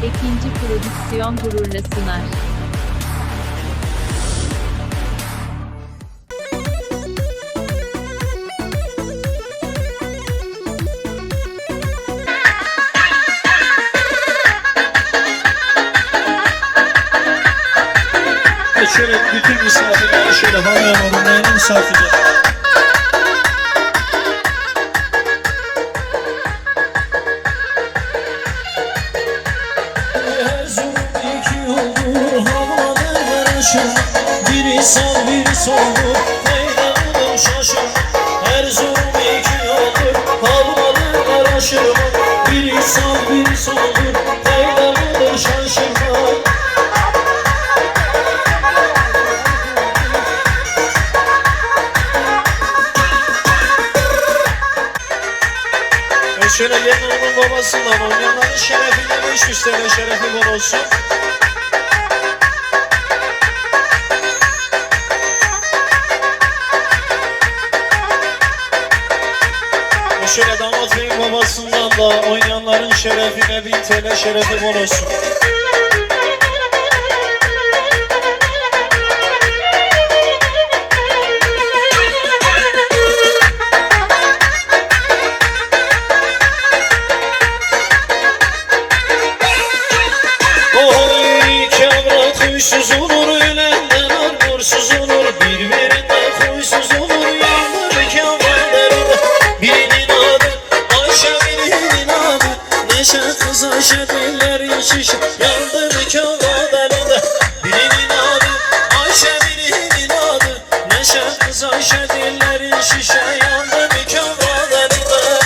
İkinci prodüksiyon gururla sunar. Şöyle bütün misafirleri şöyle havaya alın, misafirler. Biri sağ biri soldur, meydanı şaşır. Her zulüm iki olur, havalı yaraşır. Biri sağ biri soldur, meydanı şaşır. Şöyle gelin onun babasından oynayanların şerefine 500 TL şerefi bol olsun. Şöyle damat beyin babasından da oynayanların şerefine 1000 TL şerefi bol olsun. Oy kavrat huysuz olur, ölenden armursuz olur. Birbirinden huysuz olur, yandır kavratlarında. Birinin adı Ayşe, birinin adı Neşe, kız Ayşe dillerin şişe, yandır kavratlarında. Birinin adı Ayşe, birinin adı Neşe, kız Ayşe dillerin şişe, yandır kavratlarında.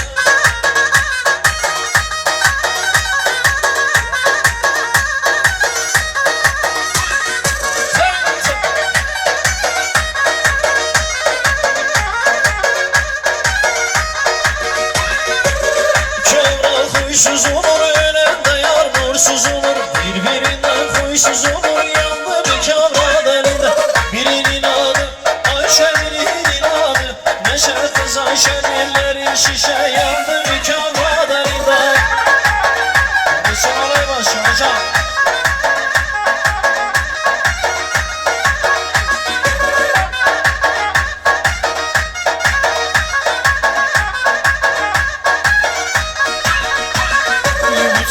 Huysuz olur, ölende yağmursuz olur. Birbirinden huysuz olur, yandı kavrat elinde. Birinin adı Ayşe, birinin adı Neşe, kız Ayşe dillerin şişe, yandı kavrat elinde. Nesin olay başı hocam.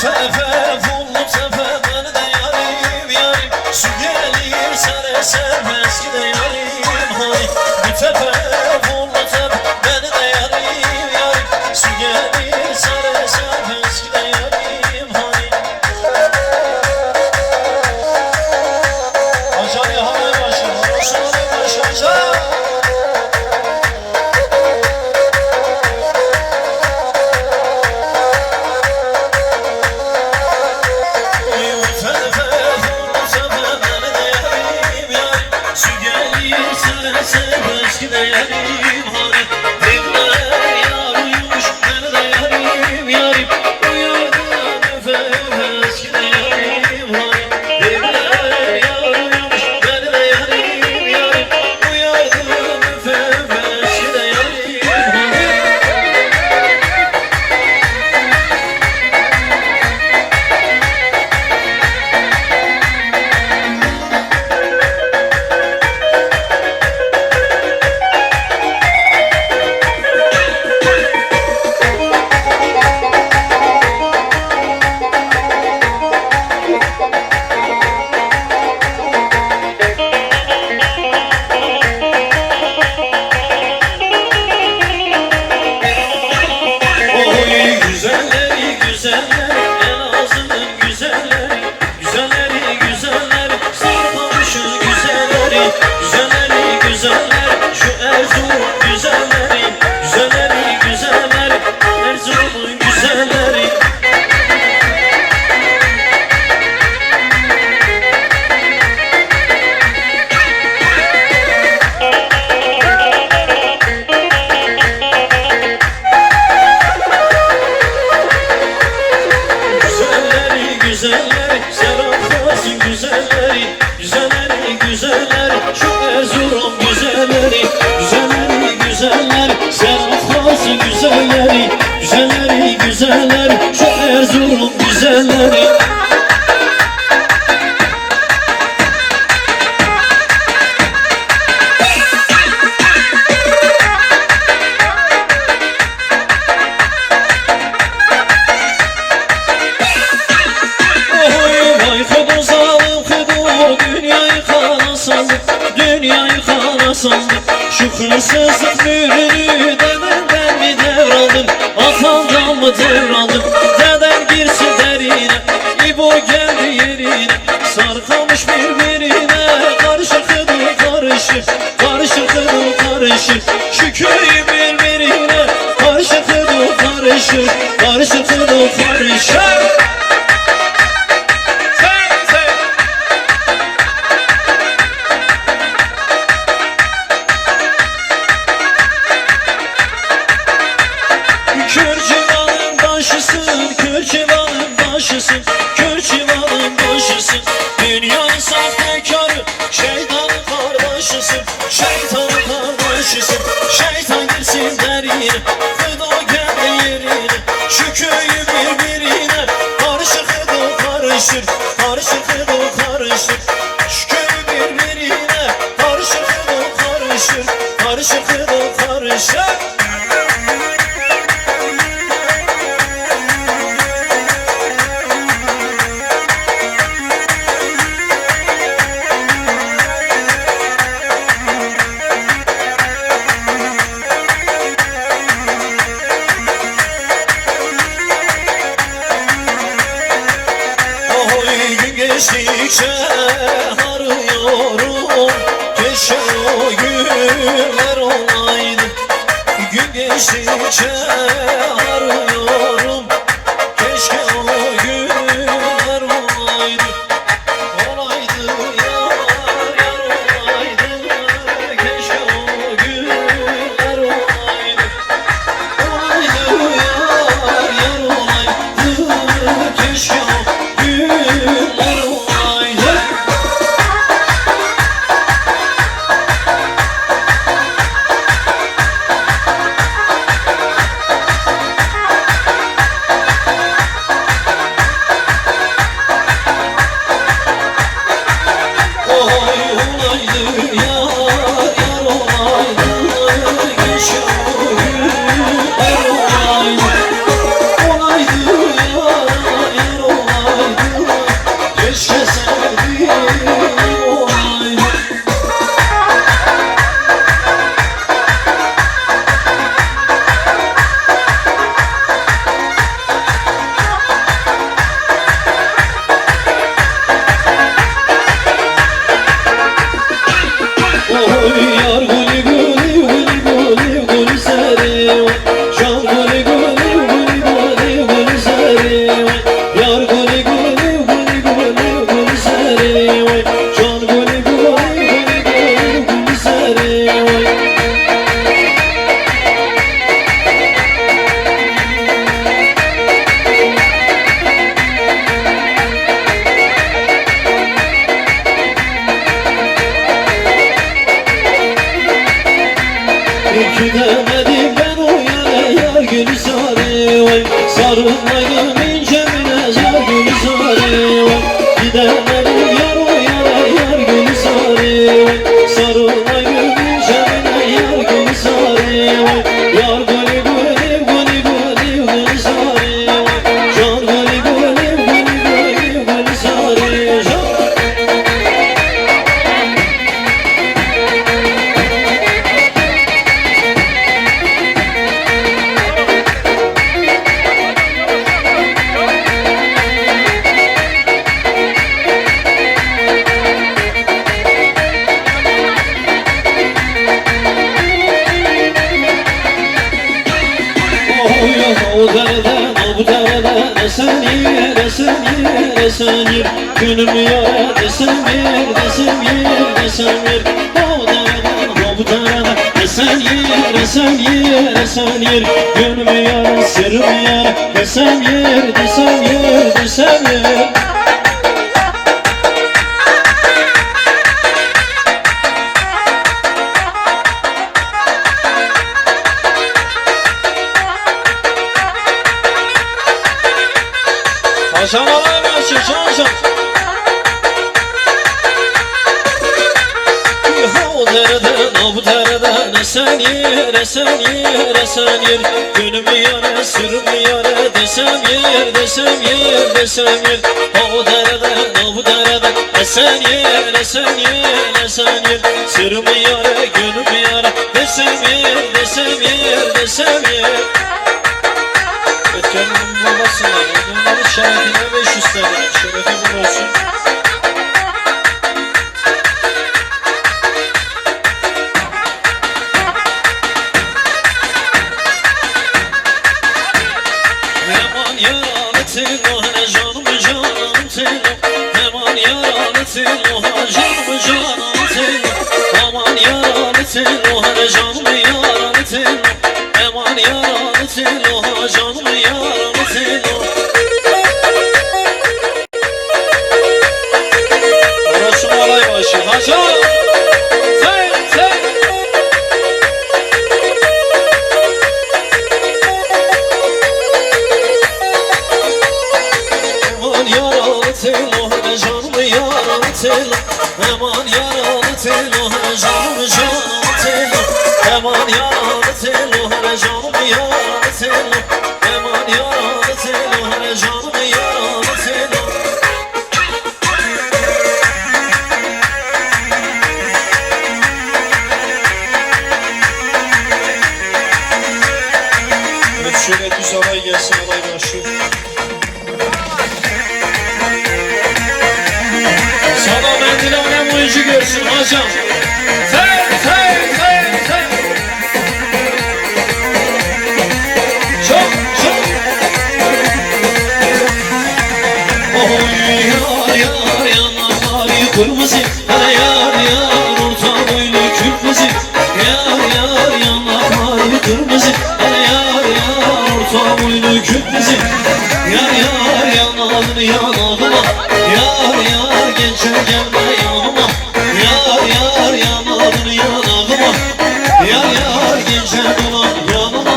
Tepe, pullu tepe, beni de yarim, yarim. Su gelir sere sermez ki de yarim, hani. Bu tepe, pullu tepe, beni de yarim, yarim. Su gelir sere sermez ki de yarim, hani. Acayip havaya başlar, olsun havaya başlar. Sevmez ki de yarim, hani. Devler yar uyumuş, beni de yarim, yarim. Uyardım öpemez ki de yarim, hani. Devler yar uyumuş, beni de yarim, yarim. Uyardım öpemez ki de yarim, hani. Güzelleri güzelleri, Elazığ'ın güzelleri. Güzelleri güzelleri, sarmamışız güzelleri. Güzelleri güzelleri, şu Erzurum güzelleri. Güzelleri güzelleri, Erzurum'un güzelleri. Güzelleri, Serafas'ın güzelleri. Güzelleri güzelleri, şu Erzurum güzelleri. Güzelleri güzelleri, Serafas'ın güzelleri. Güzelleri güzelleri, şu Erzurum güzelleri. Şükrü sözlük mührünü dedenden mi devraldım, atandan mı devraldım? Deden girsin derine, İbo geldi yerine, sarkamış birbirine, karışık kıdı karışık, karışık kıdı karışık. Şu köyün birbirine, karışık kıdı karışık, karışık kıdı karışık. Kürçivanın başısın, Kürçivanın başısın, Kürçivanın başısın. Dünyanın sahtekarı, şeytanın kardeşisin, şeytanın kardeşisin. Şeytan girsin derine, Kıdo geldi yerine, şu köyü birbirine, karışık Kıdo karışır, karışık Kıdo karışır. Şu köyü birbirine, karışık Kıdo karışır, karışık Kıdo karışır. Geçtikçe arıyorum, keşke o günler olaydı. Gün geçtikçe arıyorum, keşke o günler olaydı. Olaydı yar, yar olaydı, keşke o günler olaydı. Olaydı yar, yar olaydı, keşke o günler olaydı. Gidemedim ben o yere yar gülü sarı vay. Sarılmaydım incemine zar gülü sarı vay. Gidemedim yar o yere yar gülü sarı vay. Sarılmaydım incemine yar gülü sarı vay. Yar gülü gülü gülü gülü gülü sarı vay. Can gülü gülü gülü gülü gülü sarı can. O dereden, o bu dereden esen yer, esen yer, esen yer. Günüm yar, desem yer, desem yer, desem yer. O dereden, o bu dereden esen yer, esen yer, esen yer. Günüm yar, sırrım yar, desem yer, desem yer, desem yer. Aşamalar başı şaşa. O dereden, o bu dereden esen yer, esen yer, esen yer. Günümü yara, sırrımı yara, desem yer, desem yer, desem yer. O dereden, o bu dereden esen yer, esen yer, esen yer. Sırrımı yara, günümü yara, Desem yer, desem yer, desem yer. Etkenliğin babasından onların şerefine 500 TL. Şerefe bir olsun. Heman yarametin o hele canım canım telo. Heman yarametin o hele canım canım telo. Aman yarametin o hele canım yarametin. Heman yarametin o hele canım yarametin. Orası alay başı hacı. Aman yaralı telo canım canım telo. Aman yaralı telo canım yaralı telo. Aman yaralı telo canım yaralı telo. Evet şöyle düz alay gelsin alay başı. Sana mendilane oyuncu görsün hocam. Sen. Çok. Oy yar yanakları kırmızı. Hele yar orta boylu kürkmüzü. Yar yanakları kırmızı. Hele yar orta boylu kürkmüzü. Yar yanağını yanağıma. Yar gençler gelme yanıma. Yar yanağını yanağıma. Yar gençler dolan yanıma.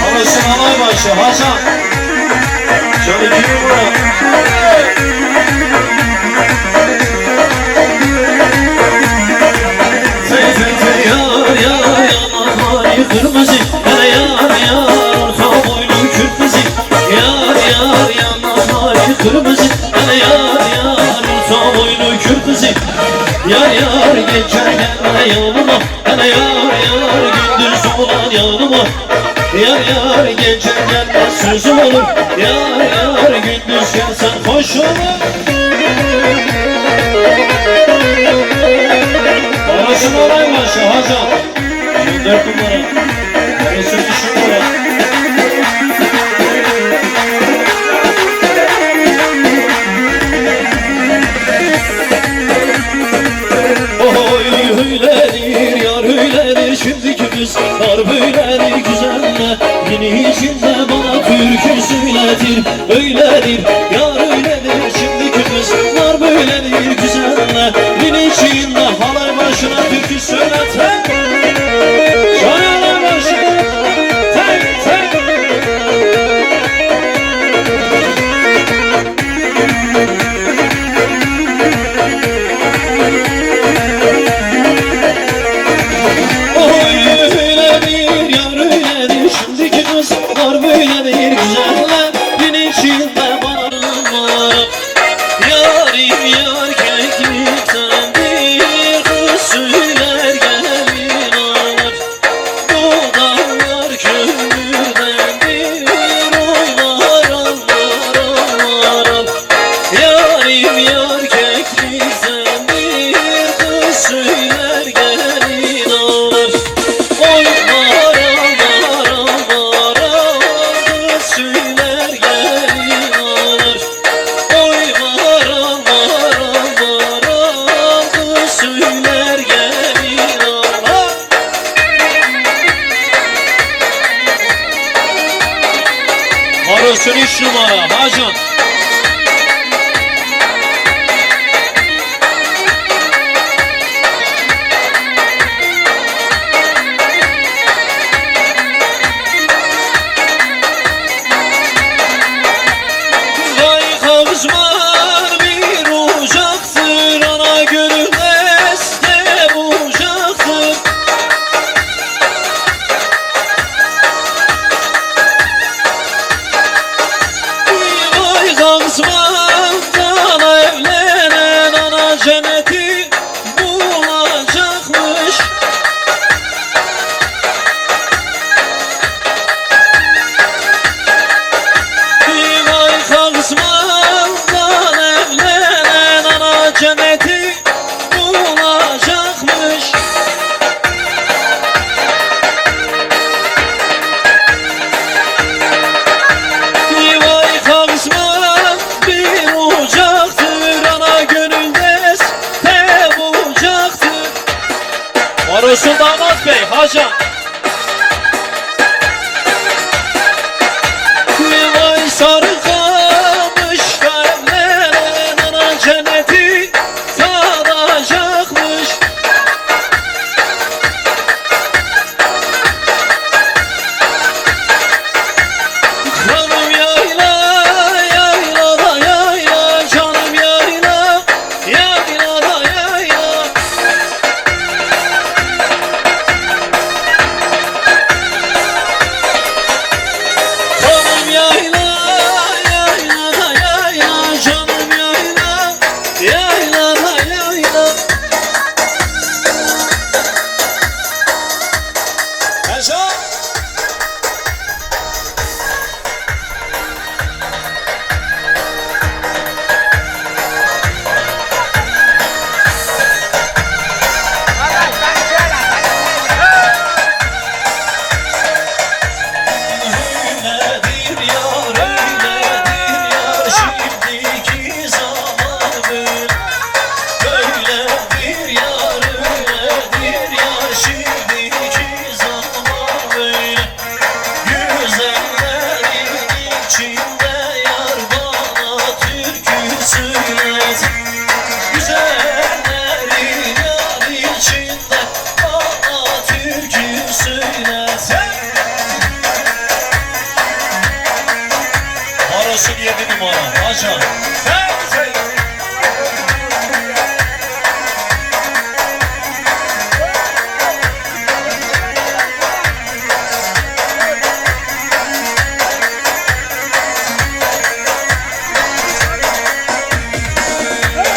Arasın alay başı Hasan. Şöyle kimi bırak. Yar yanakları kırmızı. Hele yar orta boylu kürkmüzü. Yar yanakları kırmızı. Hele yar orta boylu kürkmüzü. Yar geçer gelme yanıma. Hele yar gündüz olan yanıma. Yar geçer gelme sözüm olur. Yar gündüz gelsen hoş olur. Arasın olay başı Hasan. 24 numara. Arasın 3 numara. Oy höyledir yar höyledir şimdiki kızlar böyledir güzeller. Yeni içinde bana türkü söyletir öyledir yar öyledir şimdiki kızlar böyledir güzeller. Yeni içinde halay başına türkü söyletir. Şanalar başına tek. Arasın 3 numara Hacan. Vay kavuşman bir ucaktır, ana gönül deste bucaktır. Vay kavuşmandan evlenen ana cenneti bulacakmış. Hacan. Vay sarı kamış kalbine nana cenneti tadacakmış. Canım yayla, yayla da yayla, canım yayla, yayla da yayla. Canım yayla, yayla da yayla, canım yayla, yayla da yayla. Yaşa! Öyledir yar, öyledir yar, şimdiki zaman böyle. Öyledir yar, öyledir yar, şimdiki zaman böyle. Güzellerin içinde yar bana türkü söylet. Güzellerin yar içinde bana türkü söylet. Arası 7 numara Hacan. Sen.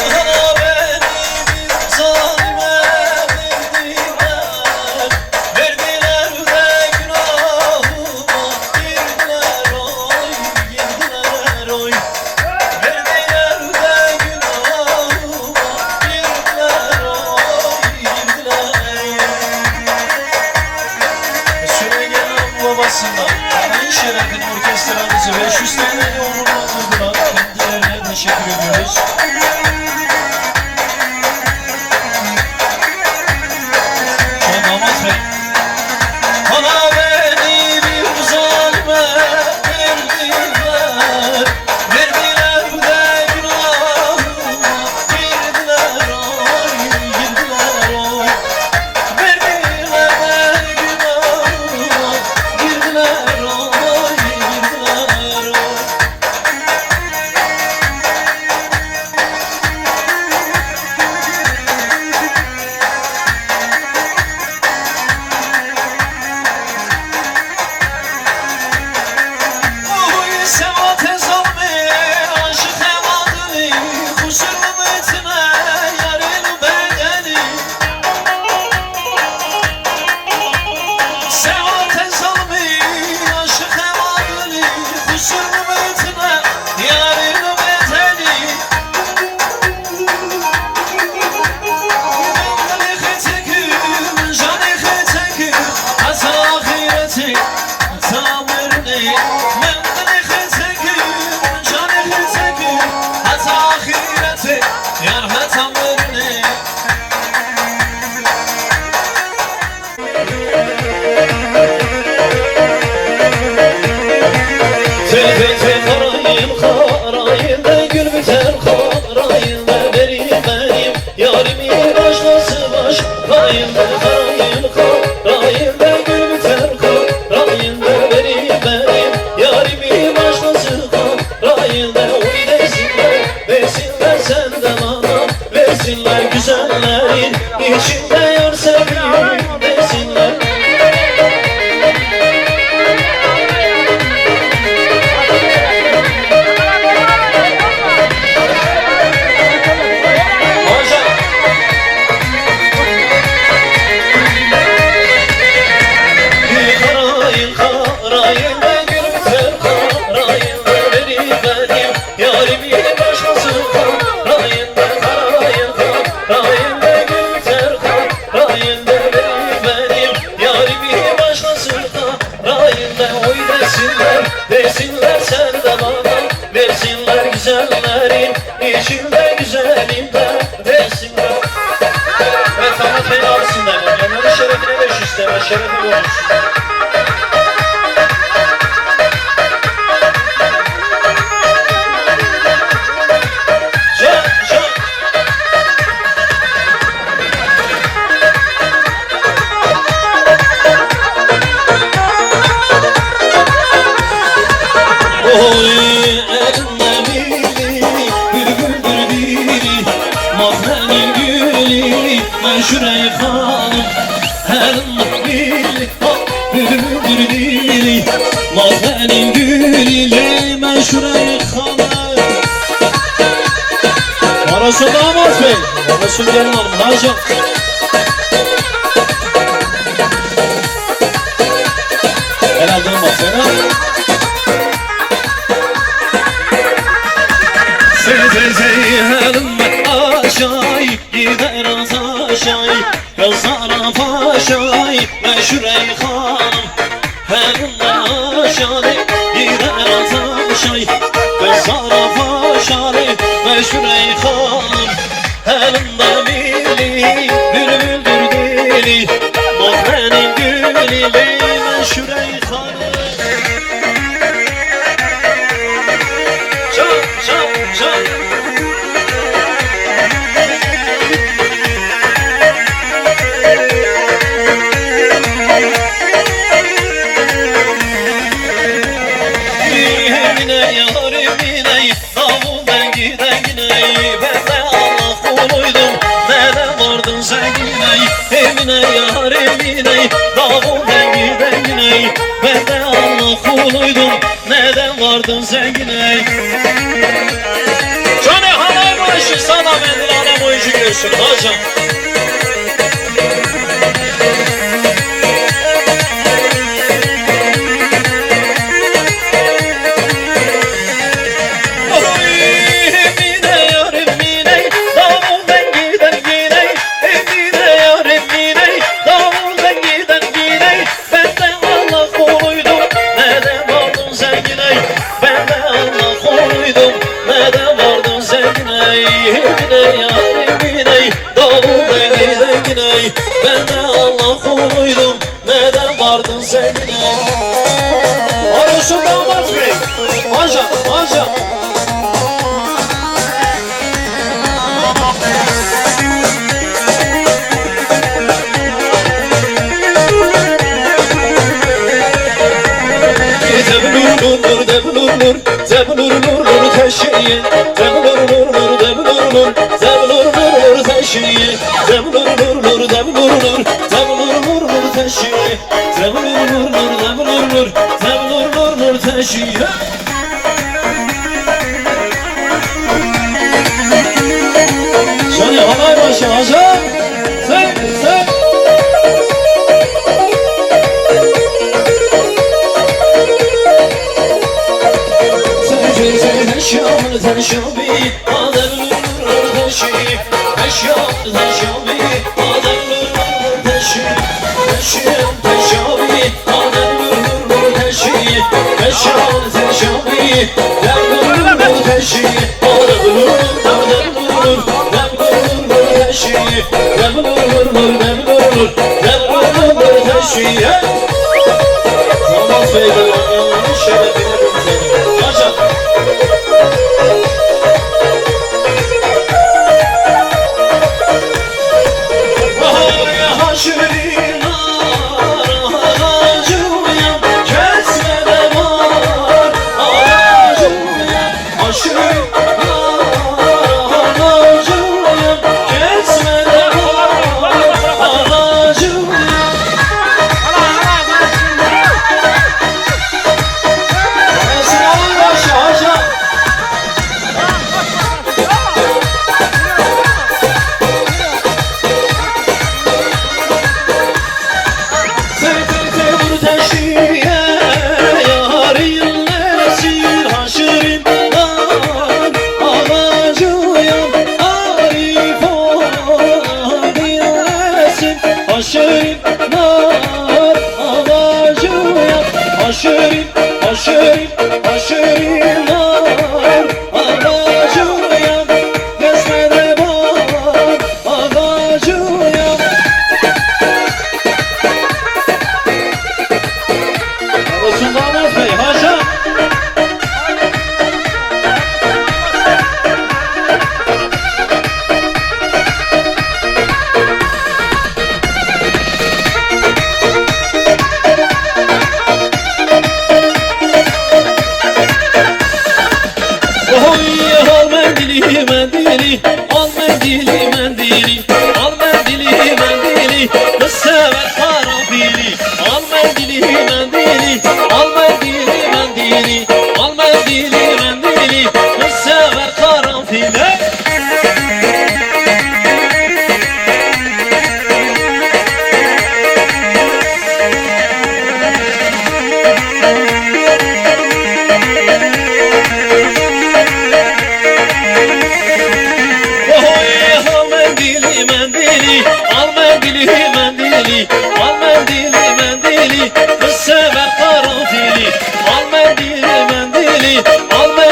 Bana beni bir zalime verdiler. Verdiler de günahıma girdiler oy, girdiler oy. Verdiler de günahıma girdiler oy, girdiler. Süleyman babasından Aran Şeref'in orkestralısı 500 TL'li onurlandırdılar. Kendilerine teşekkür ediyoruz. Şu damat bey. Bana beni bir zalime verdiler. Verdiler de günahıma girdiler oy, girdiler oy. Verdiler de günahıma girdiler oy, girdiler oy. Oy sevat ezalme, aşık evadını, kusurlu metine, yarın bedeni. Sevat ezalme, aşık evadını, kusurlu metine, yarın bedeni. Mendeli xeteküm, canı xeteküm, hata ahireti, hata mürni. Mendeli xeteküm, canı xeteküm, hata ahireti, yar hata mürni. Tüfekte karayım, karayında gül biter, karayında benim benim yarimi başkası başkayında karayım, karayında gül biter, karayında benim benim yarimi başkası karayında. Oy desinler, desinler senden bana, desinler güzellerin içinde yar sevdiğim desinler. Hacan. Karayın, karayında gül biter, karayında benim benim yarimi başkası karayında, karayın, karayında gül biter, şerefi olmuş. Oy elinde biri, bülbüldür biri, Mahnenin gülü, meşhure hanım. Elinde biri, bülbüldür biri, Mahnenin gülü, meşhure hanım. Parası damat bey, Resul gelin hanım, hacım. Herhalde olmaz, fena. Seyherim aşağı gider az aşağı Kızlara paşa meşhure hanım. Herim aşağı gider az aşağı Kızlara paşa meşhure hanım. Elimde biri bülbüldür dili Mahnenin gülü meşhure hanım. Emine yar Emine, davul dengi dengine. Ben de Allah kuluydum, neden vardın zengine? Canı halay başı sana mendil adam oyuncu görsün hacım. Ben de Allah kuluydum, neden vardın sevgine? Arıyorsun damat bey, hacım, hacım. Devlur devlur devlur teşhiye Devlur devlur devlur teşhiye Devlur devlur teşhiye Devlur teşhiye. Şöyle halay başı hacım. Sen Eşyamı teşabi, ademlur teşi. Eşyamı teşabi, ademlur teşi. Eşyam teşabi, ademlur teşi. Eşyam teşabi, ademlur teşi. Ademlur teşi. Ademlur teşi. Damat beyler, şerefine bürütelim. Hacım.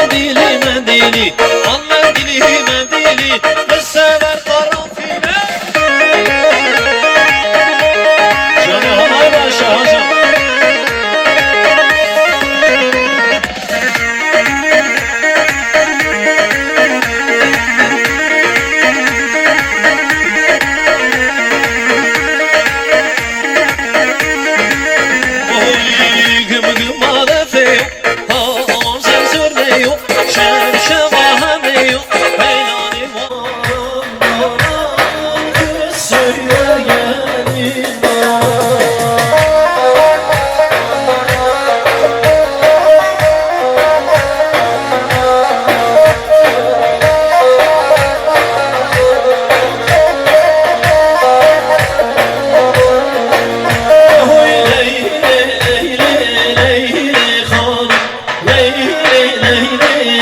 mendili mendili al mendili mendili kız sever karanfili. Şöyle halay başa hocam.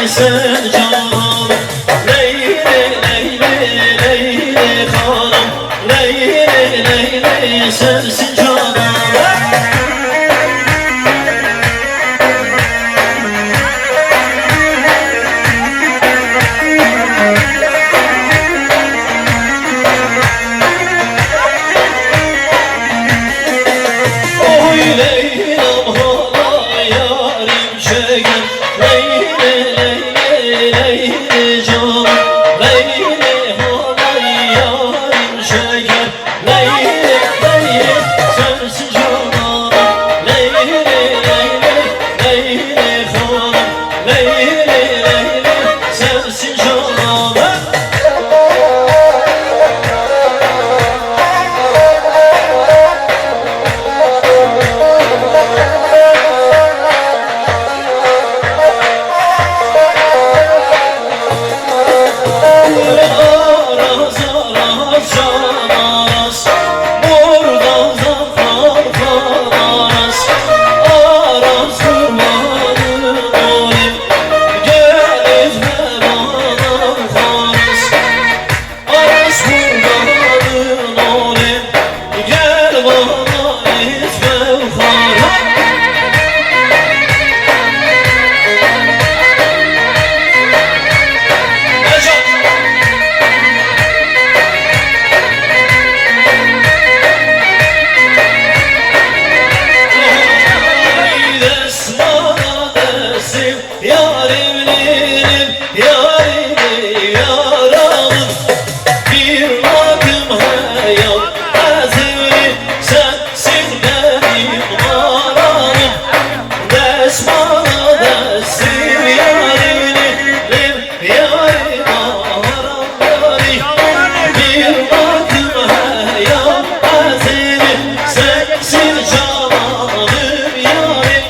Sen canım Leyli Leyli Leyli hanım Leyli Leyli sensin canım. Oy Leyla'm hala yarim çeken Leyli Leyli canım Leyli halay yarim şeker Leyli Leyli sensin canım Leyli Leyli Leyli hanım Leyli Leyli sensin canım. Yarimlinim, yarimli yaramım bir vakım hayal azimli sensin benim aramım desmana desim yarimlinim, yarim aram yarim bir vakım hayal azimli sensin cananım yarim.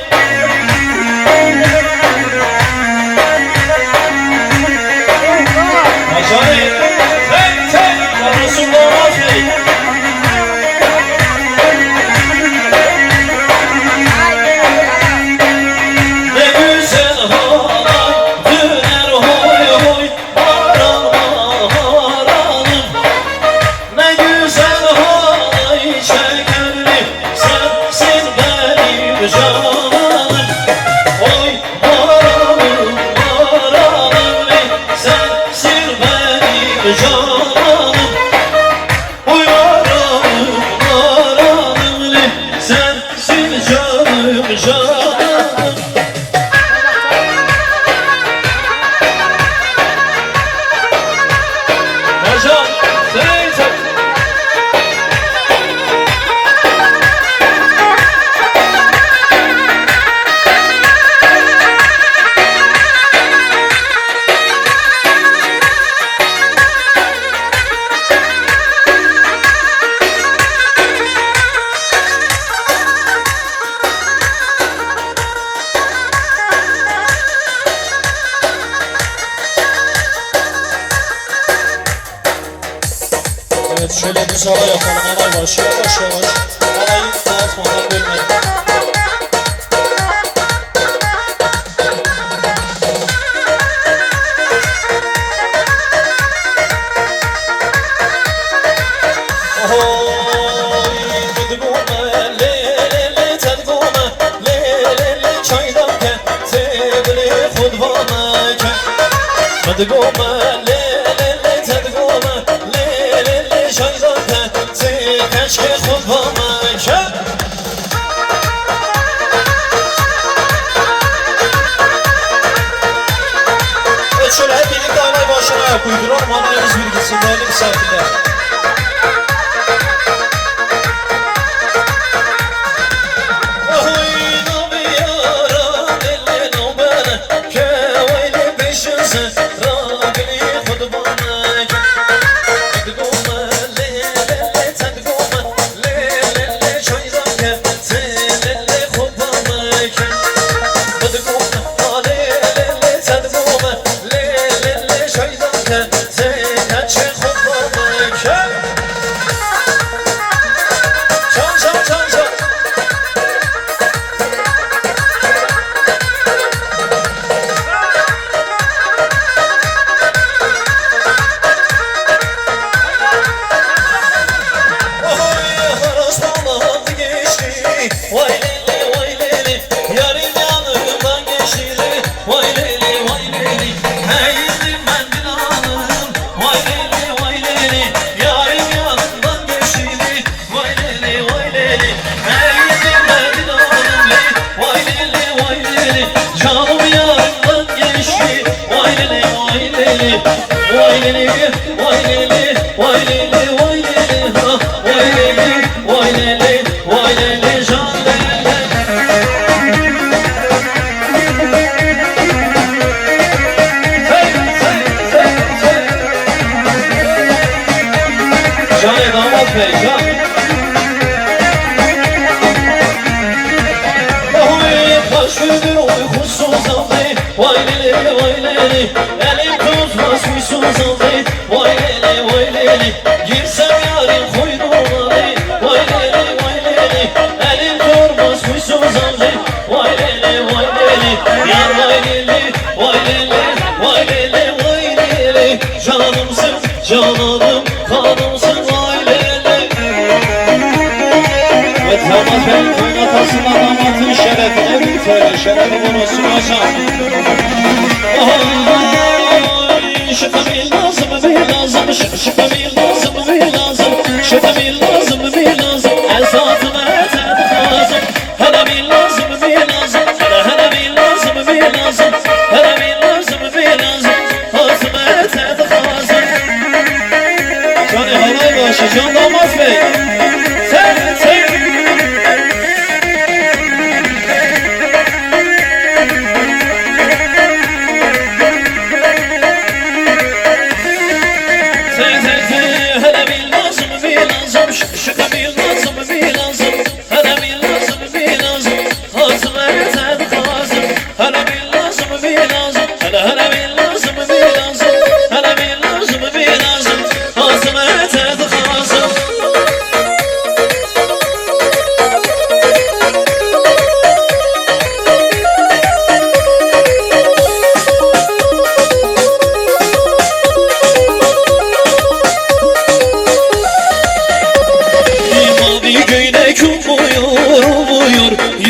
Evet, şöyle güzel halay yapalım. Halay başı yavaş yavaş. Halayı dağıtmadan bölmeyin. Çaydan ke tebli khud vame تدقوما لي لي لي تدقوما لي لي لي شايدانتا زيكاش كي خطباما شب Şöyle hep birlikte alay başına uyduralım, alayımız bir gitsin değerli misafirler. Elim tutmaz huysuz aldı. Vay leli vay leli. Girsem yarın koynuna. Vay leli vay leli. Elim tutmaz huysuz aldı. Vay leli vay leli. Yar vay leli vay leli. Vay leli vay leli. Canımsın cananım kanımsın vay leli. Ve Ferhat Bey kaynatasından damatın şerefine bir töre şerefi bunu sunacağım. Şıkı bir lazım bir lazım şıkı bir lazım bir lazım şıkı bir lazım bir lazım esatım etet lazım hele bir lazım bir lazım hele bir lazım bir lazım hele bir lazım bir lazım esatım etet lazım. Canı halay başı Can Damat Bey sen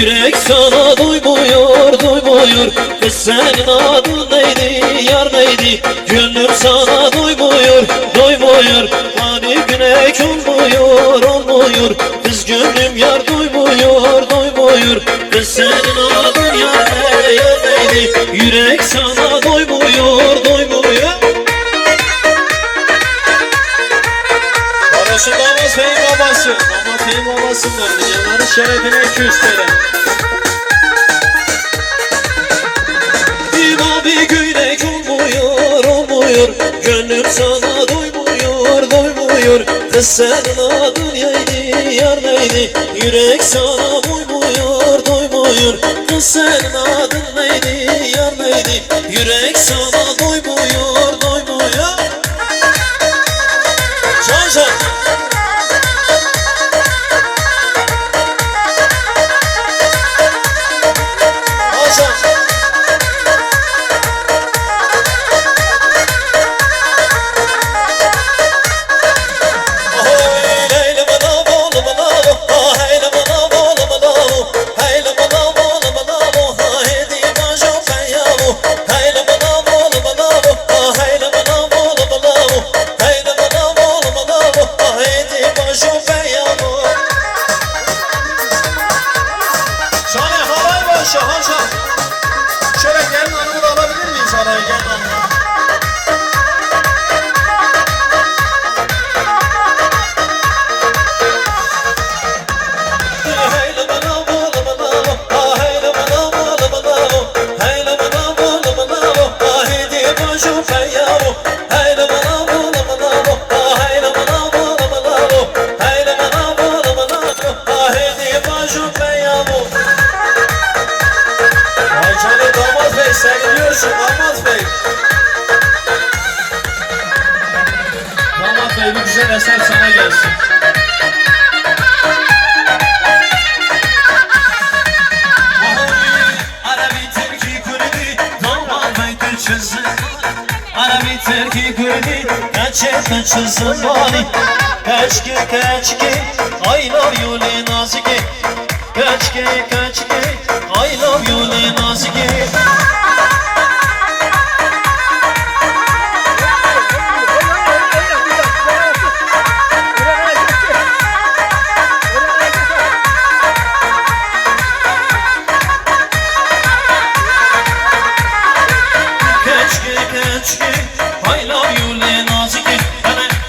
yürek sana duymuyor, duymuyor. Kız senin adın neydi, yar neydi? Gönlüm sana duymuyor, duymuyor. Hani güneş olmuyor, olmuyor. Kız gönlüm yar duymuyor, duymuyor. Kız senin adın yar neydi, yar neydi? Yürek sana duymuyor, duymuyor. Barış'ın Damat Bey'in babası, Damat Bey'in babasından canların şerefine 200 TL. Bir güneş olmuyor, olmuyor. Gönlüm sana doymuyor, doymuyor. Kız senin adın neydi, yar neydi? Yürek sana doymuyor, doymuyor. Kız senin adın neydi, yar neydi? Yürek sana doymuyor, doymuyor. Can can. eser sana gelsin. Arabi Türkiye kurdi, tamamen Türkçesi. Arabi Türkiye kurdi, gerçekten çözüm bari. Kaçki, I love you le nazike. Kaçki, I love you le nazike. I love you le nazike.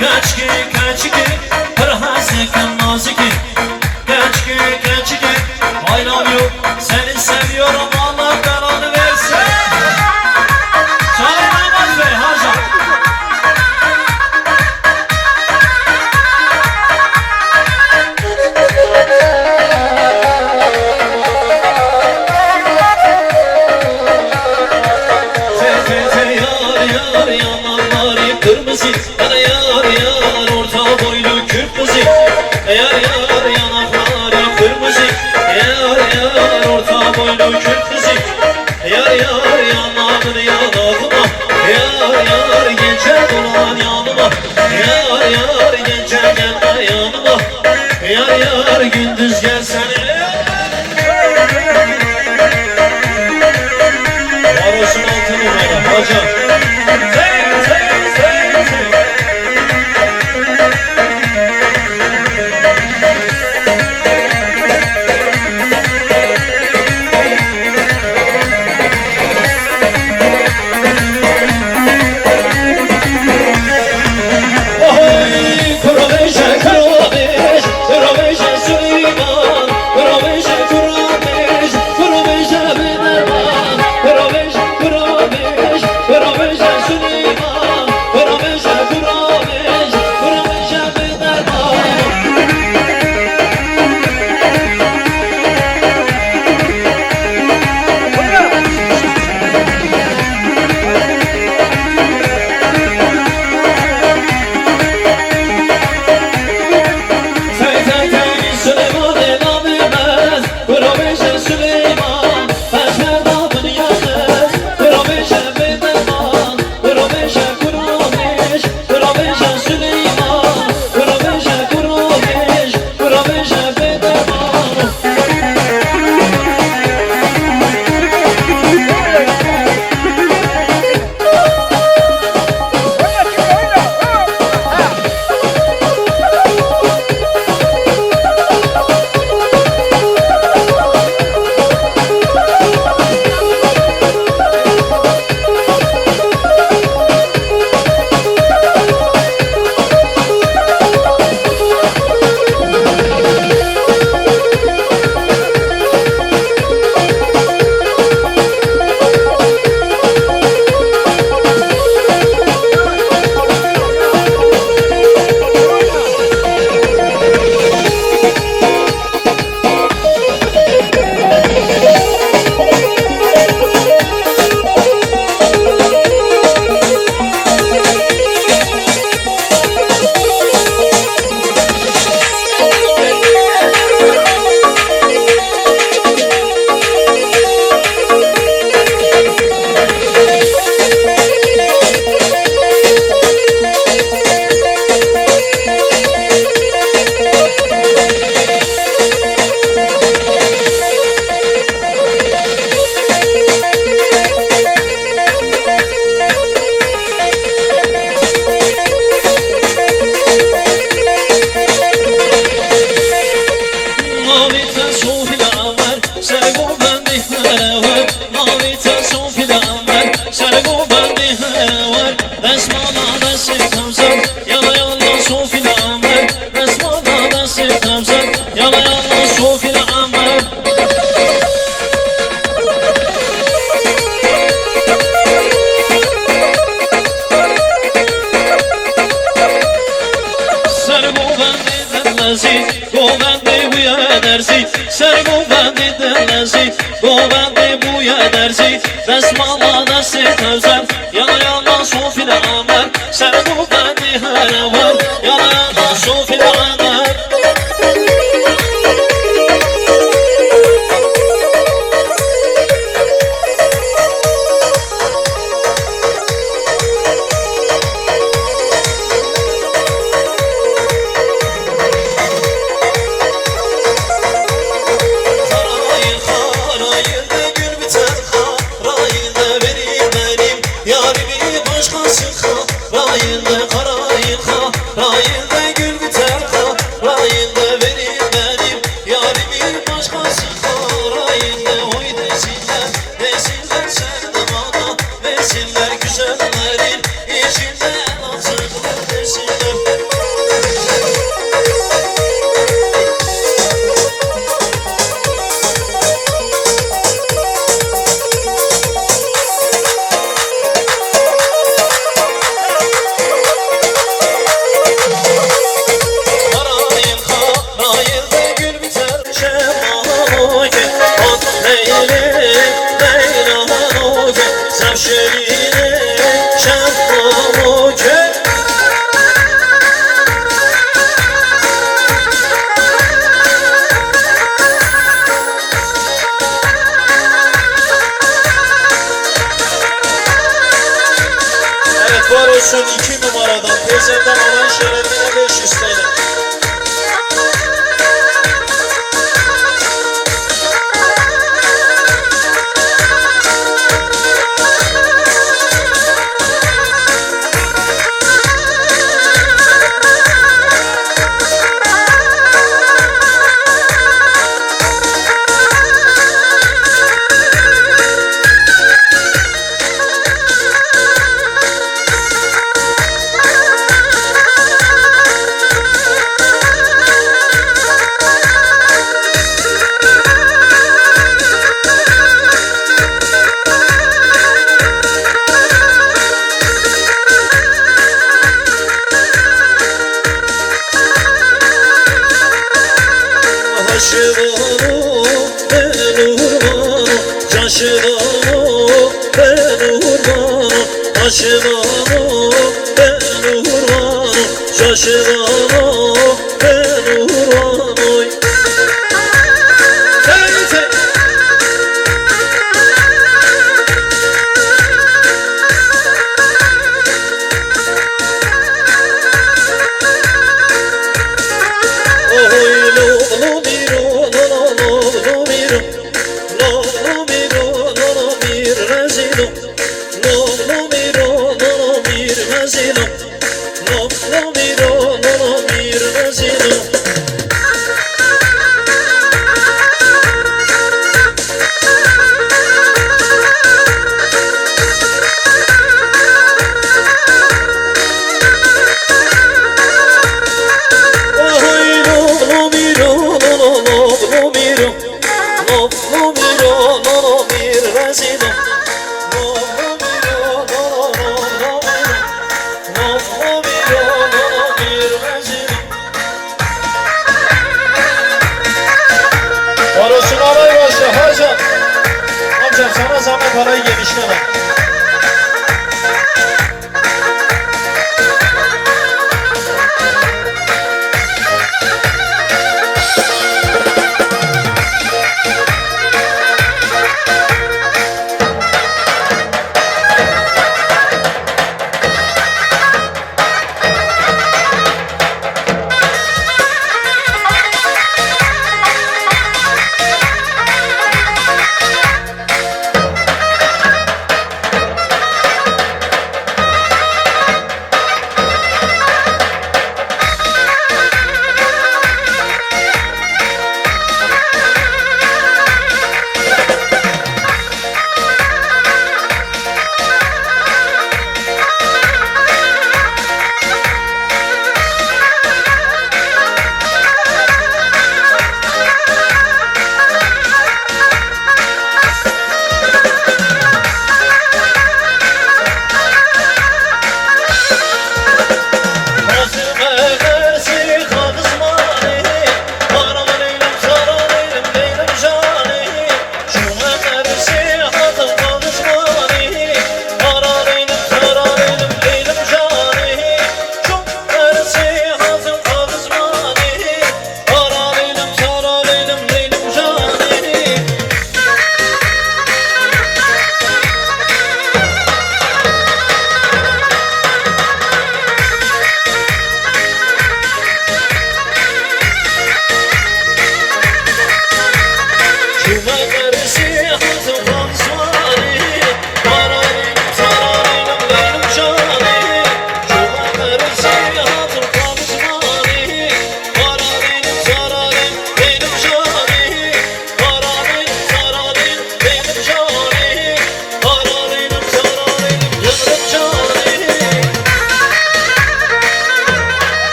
Kaçki, kırhazıkın nazike. Kaçki, I love you. Seni seviyorum, Allah belanı versin. Çağrı namaz ver Hacan. Yar yanakları kırmızı, bana yar orta boylu kırmızı. Yar yanakları kırmızı, yar orta boylu kırmızı. Yar yanağını yanağıma, yar gece dolan yanıma. Yar gece gelme yanıma, yar gündüz gelsene. Var olsun altın numara hocam. Sen govendi denlezi, govendi bu yederzi. Desmala desti tevzen, yana yana sofile amer. Sen govendi her var, yana yana Yarimi başkası rayında karayında, rayında gül biter rayında verin benim. Yarimi başkası rayında oy desinler, desinler sen de bana, desinler güzellerin içinde nazlıklar desinler. Var olsun 2 numaradan teyzemden alan şerefine 500 TL. Şaşıranı ben urmanı, şaşıranı ben urmanı. Teyze oy lo miro lo miro lo miro lo mir rezino lo miro lo mir rezino lo miro lo mir rezino. Parasını alay başla Hacan. Amcam sana zahmet parayı genişleme.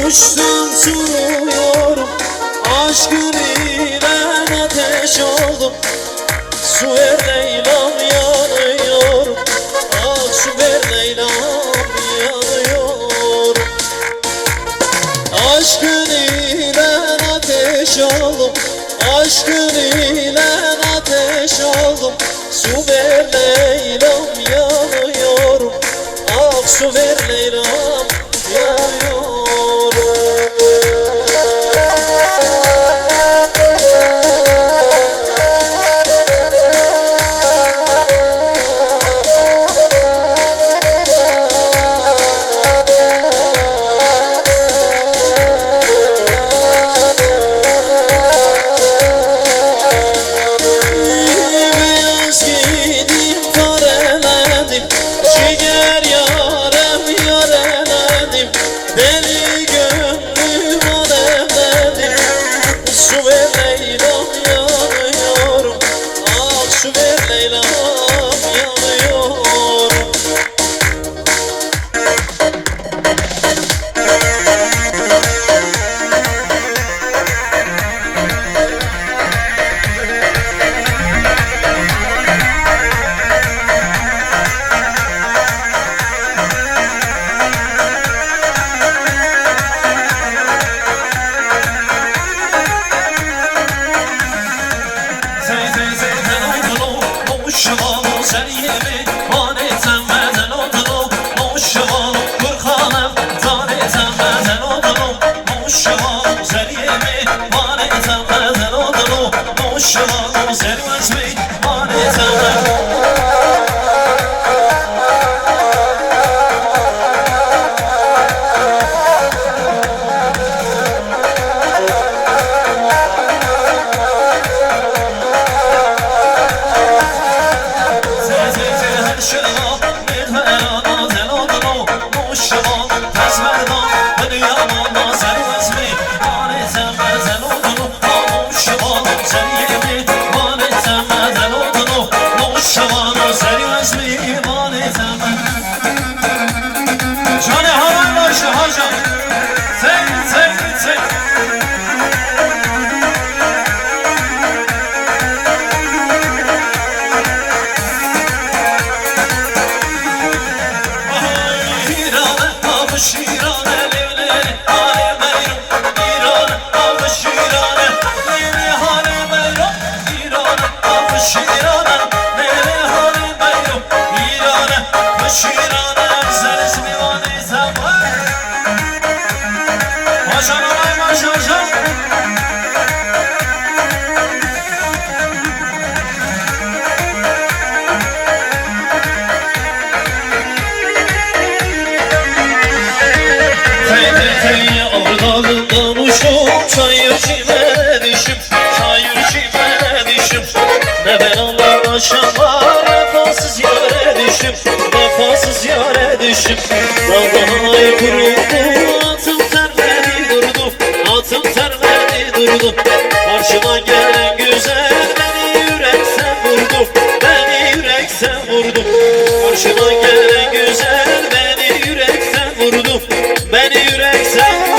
Uçtum sunuyorum, aşkın ile ateş oldum. Su ver Leyla'm yanıyorum, ah su ver Leyla'm yanıyorum. Aşkın ile ateş oldum, aşkın ile ateş oldum. Su ver Leyla'm yanıyorum, ah su ver Leyla'm yanıyorum. Çayır çimene düşüp, çayır çimene düşüp, ne ben anlaşamam, vefasız yere düşüp, vefasız yere düşüp. Vallahi kuruldu, atım termedi durdu, atım termedi durdu. Karşıma gelen güzel beni yürekten vurdu, beni yürekten vurdu. Karşıma gelen güzel beni yürekten vurdu, beni yürekten vurdu.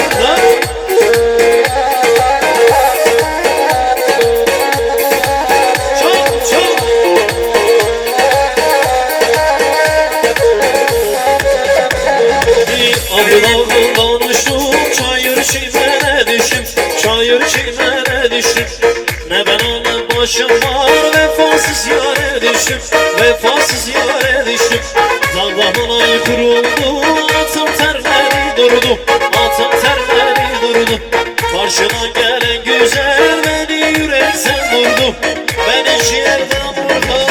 Avrudan uçtum, çayır çimene düşüp, çayır çimene düşüp, ne ben onun başım var, vefasız yare düşüp, vefasız yare düşüp. Dağlamına kuruldu, atım termedi durdu, atım termedi durdu. Karşıma gelen güzel beni yürekten vurdu, beni ciğerden vurdu.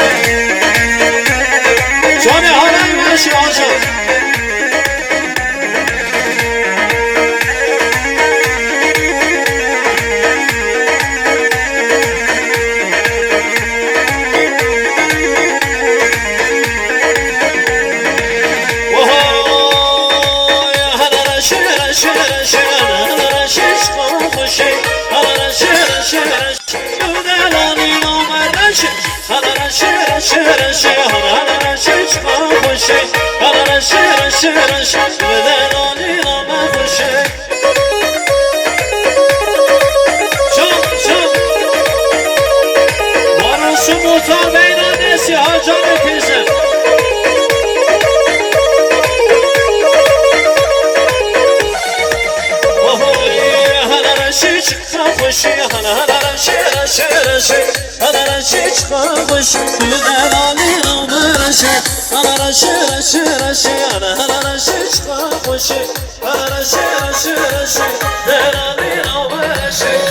Canı haray başı acı. çıkan kuş Güzel Ali Ömer'e Ana raşı raşı raşı Ana raşı çıkan kuş Ana raşı raşı raşı Güzel Ali Ömer'e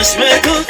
Esme